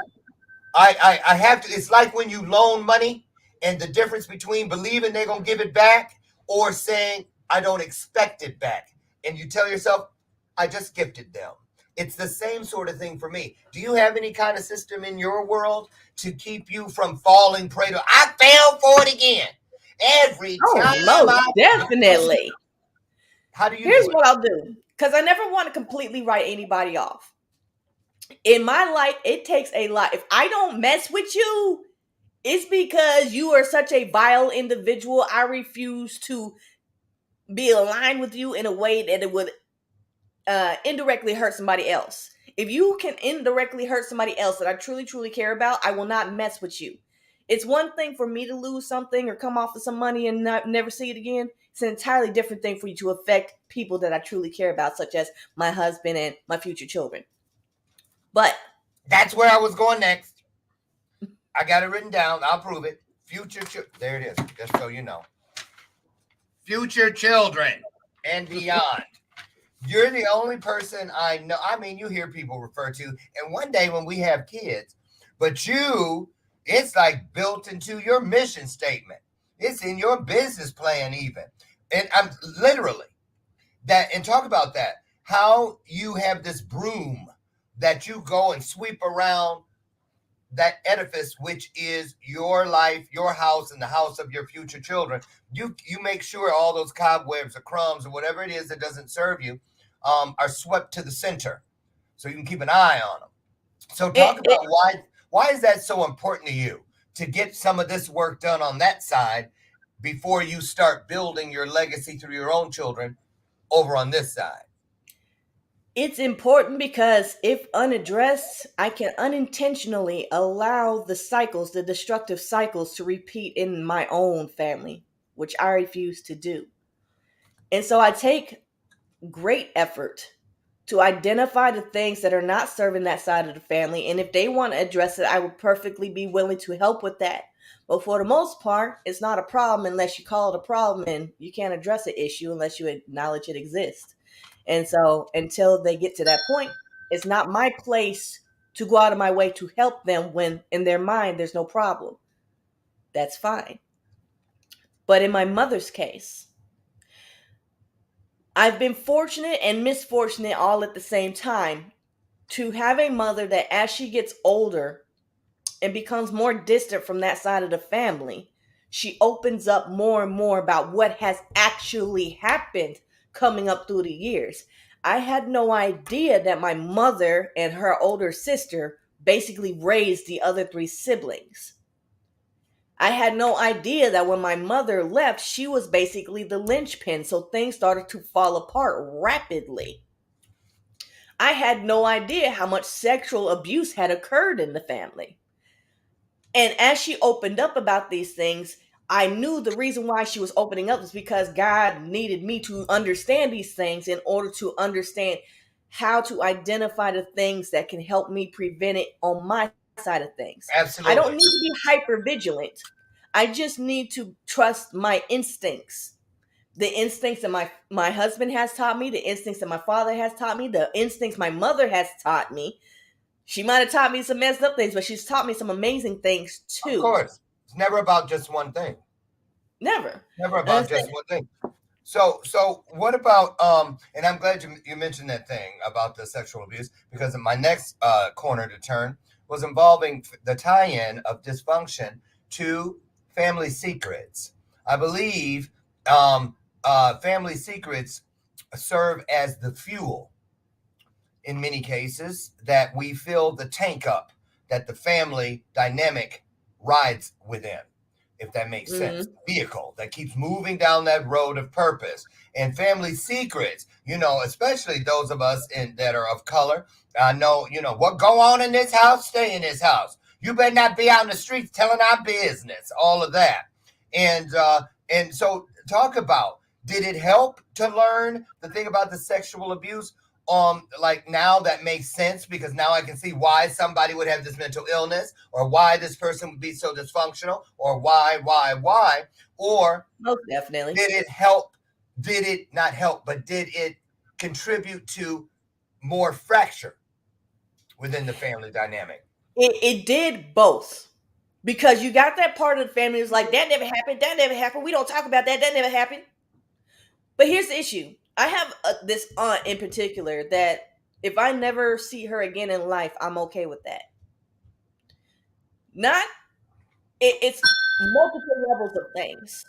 S6: I have to. It's like when you loan money and the difference between believing they're going to give it back or saying, I don't expect it back. And you tell yourself, I just gifted them. It's the same sort of thing for me. Do you have any kind of system in your world to keep you from falling prey to, I fell for it again? Every time.
S5: Most definitely.
S6: How do you
S5: Here's
S6: do it?
S5: what I'll do, because I never want to completely write anybody off. In my life, it takes a lot. If I don't mess with you, it's because you are such a vile individual. I refuse to be aligned with you in a way that it would indirectly hurt somebody else. If you can indirectly hurt somebody else that I truly, truly care about, I will not mess with you. It's one thing for me to lose something or come off with some money and never see it again. It's an entirely different thing for you to affect people that I truly care about, such as my husband and my future children. But
S6: that's where I was going next. I got it written down. I'll prove it. There it is, just so you know. Future children and beyond. You're the only person I know. I mean, you hear people refer to, and one day when we have kids, but it's like built into your mission statement. It's in your business plan even. And I'm literally that, and talk about that, how you have this broom that you go and sweep around that edifice, which is your life, your house, and the house of your future children. You make sure all those cobwebs or crumbs or whatever it is that doesn't serve you are swept to the center so you can keep an eye on them. So talk about why is that so important to you to get some of this work done on that side before you start building your legacy through your own children over on this side?
S5: It's important because if unaddressed, I can unintentionally allow the destructive cycles to repeat in my own family, which I refuse to do. And so I take great effort to identify the things that are not serving that side of the family. And if they want to address it, I would perfectly be willing to help with that. But for the most part, it's not a problem unless you call it a problem, and you can't address an issue unless you acknowledge it exists. And so until they get to that point, it's not my place to go out of my way to help them when in their mind there's no problem. That's fine. But in my mother's case, I've been fortunate and misfortunate all at the same time to have a mother that as she gets older and becomes more distant from that side of the family, she opens up more and more about what has actually happened coming up through the years. I had no idea that my mother and her older sister basically raised the other three siblings. I had no idea that when my mother left, she was basically the linchpin, so things started to fall apart rapidly. I had no idea how much sexual abuse had occurred in the family. And as she opened up about these things, I knew the reason why she was opening up was because God needed me to understand these things in order to understand how to identify the things that can help me prevent it on my side of things. I don't
S6: Absolutely.
S5: need to be hyper vigilant. I just need to trust my instincts. The instincts that my husband has taught me, the instincts that my father has taught me, the instincts my mother has taught me. She might have taught me some messed up things, but she's taught me some amazing things
S6: Of
S5: too.
S6: course. It's never about just one thing.
S5: Never.
S6: Never about just one thing. So what about and I'm glad you mentioned that thing about the sexual abuse, because my next corner to turn was involving the tie-in of dysfunction to family secrets. I believe family secrets serve as the fuel in many cases that we fill the tank up that the family dynamic rides within, if that makes sense. Vehicle that keeps moving down that road of purpose. And family secrets, especially those of us that are of color, I know, what go on in this house, stay in this house. You better not be out in the streets telling our business, all of that. And so talk about, did it help to learn the thing about the sexual abuse? Like now that makes sense, because now I can see why somebody would have this mental illness, or why this person would be so dysfunctional, or why, or
S5: most definitely.
S6: did it help? Did it not help, but did it contribute to more fracture within the family dynamic?
S5: It did both. Because you got that part of the family who's like, that never happened, we don't talk about that never happened. But here's the issue. I have this aunt in particular that if I never see her again in life, I'm okay with that. It's multiple levels of things.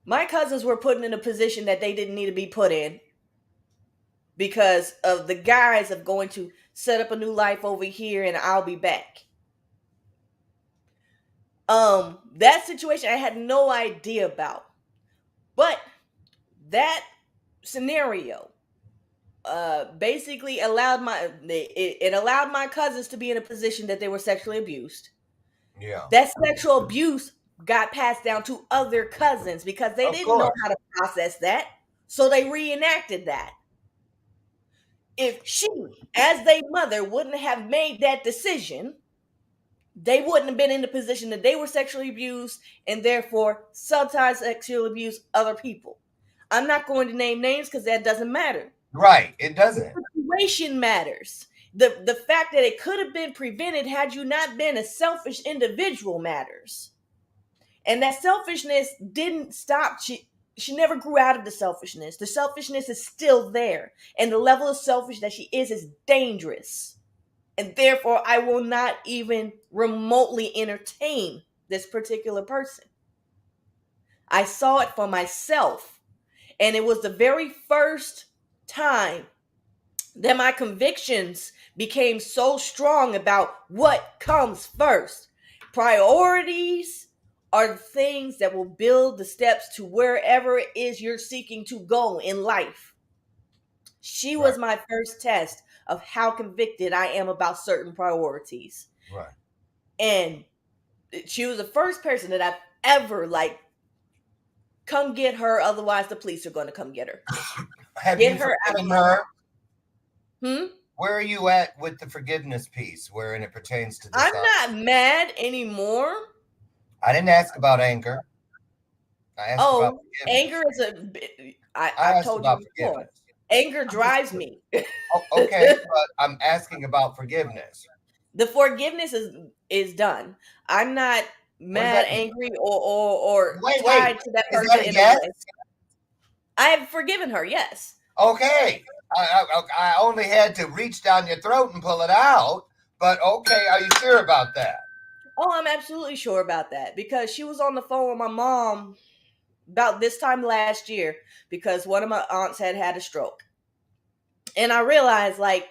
S5: My cousins were put in a position that they didn't need to be put in because of the guise of going to set up a new life over here and I'll be back. That situation I had no idea about. But that scenario basically allowed my cousins to be in a position that they were sexually abused.
S6: Yeah.
S5: That sexual abuse got passed down to other cousins because they didn't know how to process that, so they reenacted that. If she, as their mother, wouldn't have made that decision, they wouldn't have been in the position that they were sexually abused and therefore sometimes sexually abuse other people. I'm not going to name names because that doesn't matter.
S6: Right, it doesn't.
S5: The situation matters. The fact that it could have been prevented had you not been a selfish individual matters. And that selfishness didn't stop. She never grew out of the selfishness. The selfishness is still there. And the level of selfish that she is dangerous. And therefore, I will not even remotely entertain this particular person. I saw it for myself. And it was the very first time that my convictions became so strong about what comes first. Priorities are the things that will build the steps to wherever it is you're seeking to go in life. She was my first test of how convicted I am about certain priorities.
S6: Right.
S5: And she was the first person that I've ever come get her, otherwise the police are going to come get her.
S6: Get her out of her. Where are you at with the forgiveness piece, wherein it pertains to this?
S5: I'm not mad anymore.
S6: I didn't ask about anger. I asked about
S5: anger is I told you before. Anger drives me.
S6: Okay, but I'm asking about forgiveness.
S5: The forgiveness is done. I'm not mad, angry, or tied to that person in a way. I have forgiven her, yes.
S6: Okay. I only had to reach down your throat and pull it out. But okay, are you sure about that?
S5: Oh, I'm absolutely sure about that because she was on the phone with my mom about this time last year because one of my aunts had a stroke. And I realized, like,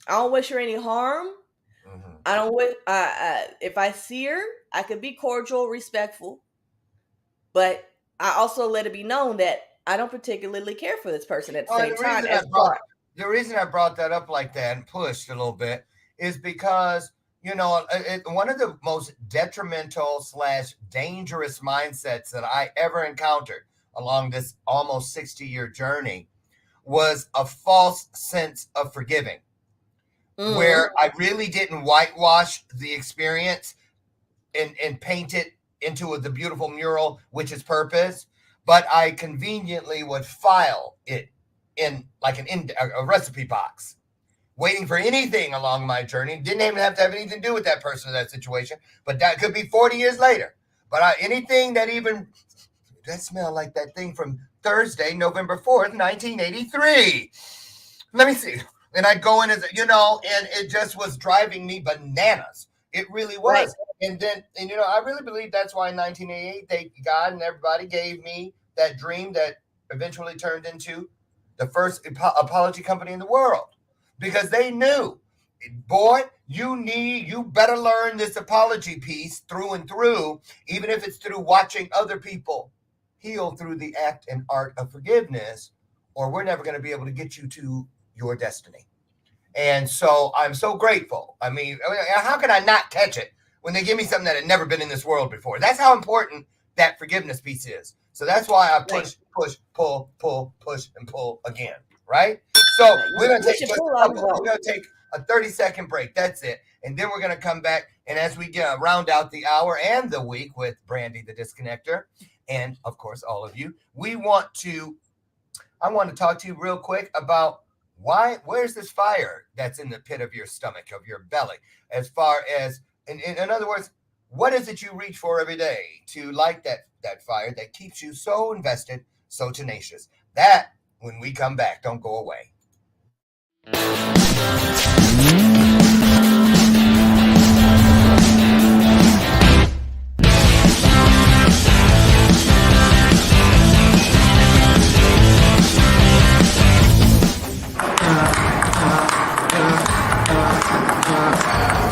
S5: I don't wish her any harm.
S6: Mm-hmm.
S5: I don't wish, if I see her, I could be cordial, respectful, but I also let it be known that I don't particularly care for this person at the same time as far.
S6: The reason I brought that up like that and pushed a little bit is because, one of the most detrimental / dangerous mindsets that I ever encountered along this almost 60-year journey was a false sense of forgiving, where I really didn't whitewash the experience and paint it into the beautiful mural, which is purpose, but I conveniently would file it in like a recipe box, waiting for anything along my journey. Didn't even have to have anything to do with that person or that situation, but that could be 40 years later. But anything that smelled like that thing from Thursday, November 4th, 1983. Let me see. And I'd go in and it just was driving me bananas. It really was. Right. And I really believe that's why in 1988, God and everybody gave me that dream that eventually turned into the first apology company in the world, because they knew, boy, you better learn this apology piece through and through, even if it's through watching other people heal through the act and art of forgiveness, or we're never going to be able to get you to your destiny. And so I'm so grateful. I mean, how can I not catch it when they give me something that had never been in this world before? That's how important that forgiveness piece is. So that's why I push, pull, push, and pull again, right? So we're going to take a 30-second break. That's it. And then we're going to come back. And as we round out the hour and the week with Brandy the Disconnector, and of course, all of you, I want to talk to you real quick about where's this fire that's in the pit of your stomach, of your belly, as far as, in other words, what is it you reach for every day to light that fire that keeps you so invested, so tenacious? That, when we come back, don't go away.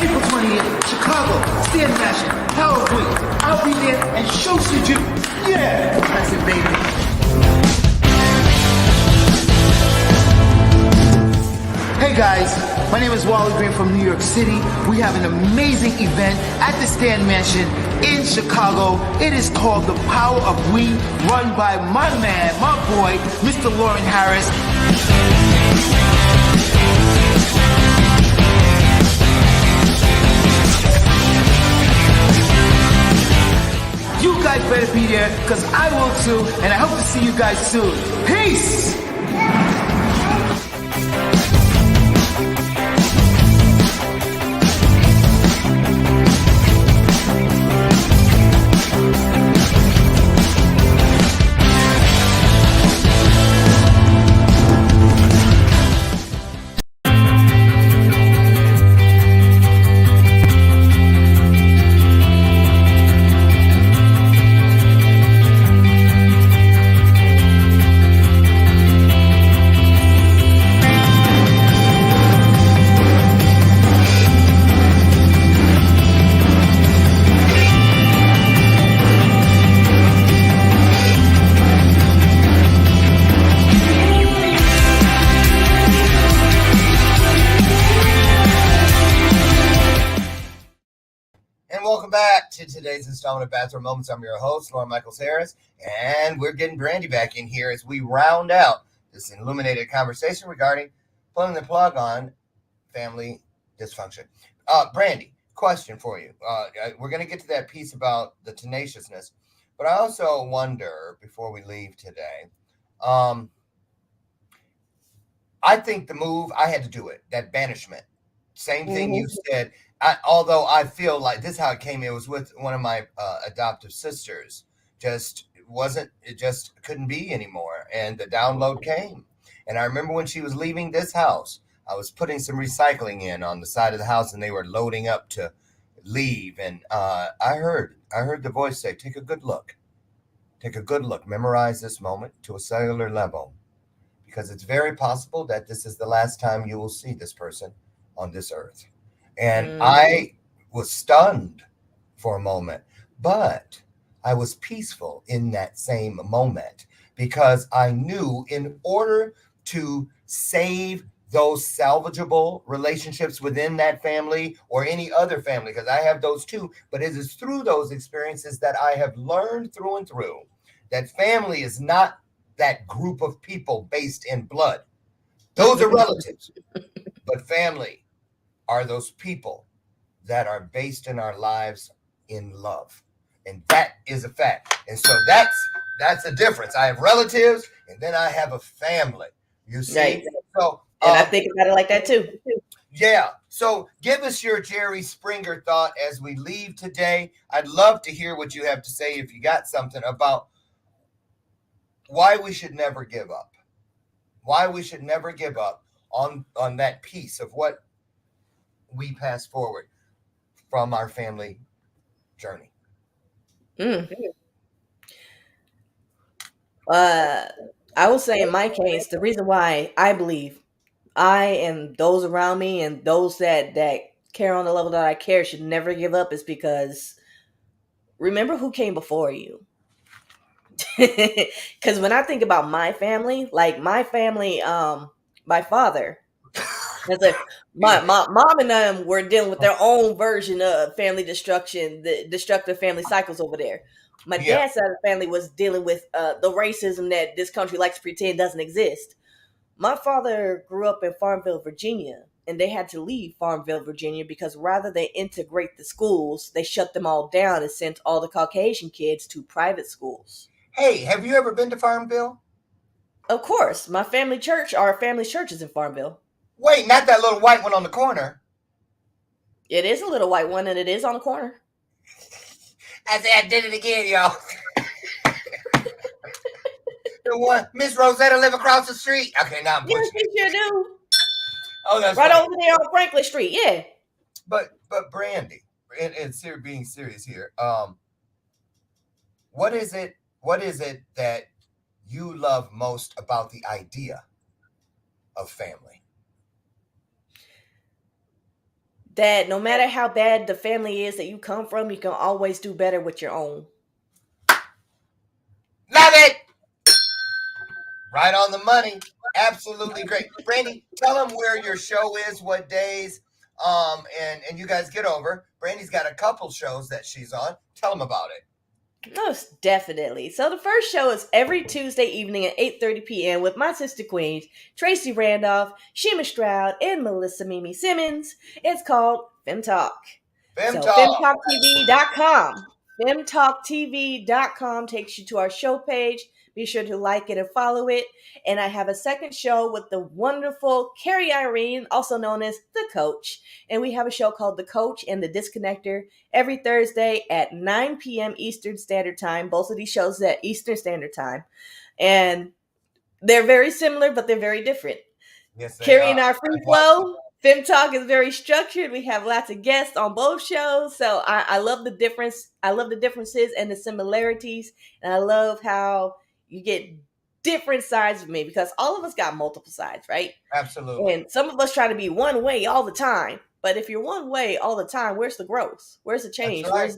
S7: April 20th, Chicago, Stand Mashing, Power Week. I'll be there and xoxo you. Yeah, that's it, baby. Hey guys, my name is Wally Green from New York City. We have an amazing event at the Stand Mansion in Chicago. It is called The Power of We, run by my man, my boy, Mr. Lauren Harris. You guys better be there, because I will too, and I hope to see you guys soon. Peace!
S6: To today's installment of Bathrobe Moments. I'm your host, Lauren Michaels Harris, and we're getting Brandy back in here as we round out this illuminated conversation regarding pulling the plug on family dysfunction. Brandy, question for you. We're going to get to that piece about the tenaciousness, but I also wonder, before we leave today, I think the move, I had to do it, that banishment. Same thing you said. Although I feel like this is how it came. It was with one of my adoptive sisters. It just couldn't be anymore. And the download came. And I remember when she was leaving this house, I was putting some recycling in on the side of the house, and they were loading up to leave. And I heard the voice say, take a good look. Take a good look. Memorize this moment to a cellular level, because it's very possible that this is the last time you will see this person on this earth. And I was stunned for a moment, but I was peaceful in that same moment, because I knew in order to save those salvageable relationships within that family or any other family, because I have those too, but it is through those experiences that I have learned through and through that family is not that group of people based in blood. Those are relatives. But family are those people that are based in our lives in love. And that is a fact. And so that's a difference. I have relatives, and then I have a family. You see?
S5: Right.
S6: So
S5: and I think about it like that too.
S6: Yeah. So give us your Jerry Springer thought as we leave today. I'd love to hear what you have to say, if you got something, about why we should never give up. Why we should never give up on that piece of what we pass forward from our family journey.
S5: I will say in my case, the reason why I believe I and those around me and those that care on the level that I care should never give up is because remember who came before you. Because when I think about my family, like my family, my father, my mom and them were dealing with their own version of family destruction, the destructive family cycles over there. My dad's side of the family was dealing with the racism that this country likes to pretend doesn't exist. My father grew up in Farmville, Virginia, and they had to leave Farmville, Virginia, because rather than integrate the schools, they shut them all down and sent all the Caucasian kids to private schools.
S6: Hey, have you ever been to Farmville?
S5: Of course. Our family church is in Farmville.
S6: Wait, not that little white one on the corner.
S5: It is a little white one, and it is on the corner.
S6: I said I did it again, y'all. The one, Miss Rosetta live across the street. Okay, now I'm pushing it.
S5: Yes, you do.
S6: Oh, that's
S5: right
S6: funny.
S5: over there on Franklin Street. Yeah.
S6: But Brandy, and being serious here, what is it that you love most about the idea of family?
S5: That no matter how bad the family is that you come from, you can always do better with your own.
S6: Love it. Right on the money. Absolutely great. Brandy, tell them where your show is, what days, and you guys get over. Brandy's got a couple shows that she's on. Tell them about it.
S5: Most definitely. So the first show is every Tuesday evening at 8:30 p.m. with my sister queens, Tracy Randolph, Shima Stroud, and Melissa Mimi Simmons. It's called Fem Talk. FemTalkTV.com. FemTalkTV.com takes you to our show page. Be sure to like it and follow it. And I have a second show with the wonderful Carrie Irene, also known as The Coach. And we have a show called The Coach and The Disconnector every Thursday at 9 p.m. Eastern Standard Time. Both of these shows at Eastern Standard Time. And they're very similar, but they're very different.
S6: Yes,
S5: Carrie and our free flow. Fem Talk is very structured. We have lots of guests on both shows. So I love the difference. I love the differences and the similarities. And I love how you get different sides of me, because all of us got multiple sides, right?
S6: Absolutely.
S5: And some of us try to be one way all the time. But if you're one way all the time, where's the growth? Where's the change?
S6: Right.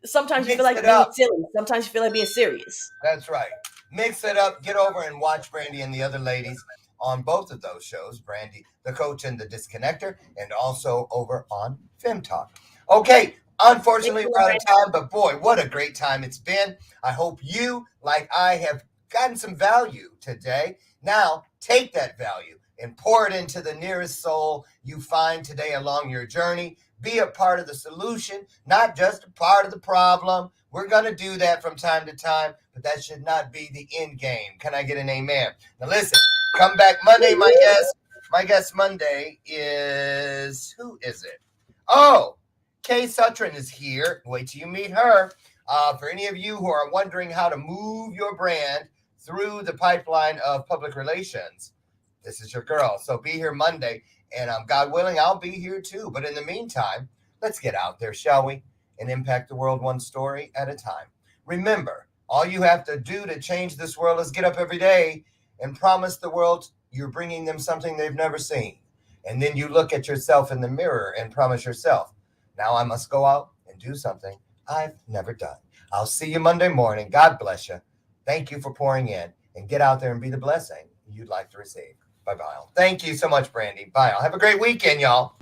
S5: Sometimes you feel like being silly. Sometimes you feel like being serious.
S6: That's right. Mix it up. Get over and watch Brandy and the other ladies on both of those shows, Brandy, The Coach and The Disconnector, and also over on Fem Talk. Okay, unfortunately, we're out of time, but boy, what a great time it's been. I hope you, like I, have gotten some value today. Now, take that value and pour it into the nearest soul you find today along your journey. Be a part of the solution, not just a part of the problem. We're going to do that from time to time, but that should not be the end game. Can I get an amen? Now listen, come back Monday. My guest Monday is, who is it? Oh, Kay Sutron is here. Wait till you meet her. For any of you who are wondering how to move your brand through the pipeline of public relations, this is your girl. So be here Monday, and God willing, I'll be here too. But in the meantime, let's get out there, shall we? And impact the world one story at a time. Remember, all you have to do to change this world is get up every day and promise the world you're bringing them something they've never seen. And then you look at yourself in the mirror and promise yourself, now I must go out and do something I've never done. I'll see you Monday morning. God bless you. Thank you for pouring in, and get out there and be the blessing you'd like to receive. Bye-bye. Thank you so much, Brandy. Bye. Have a great weekend, y'all.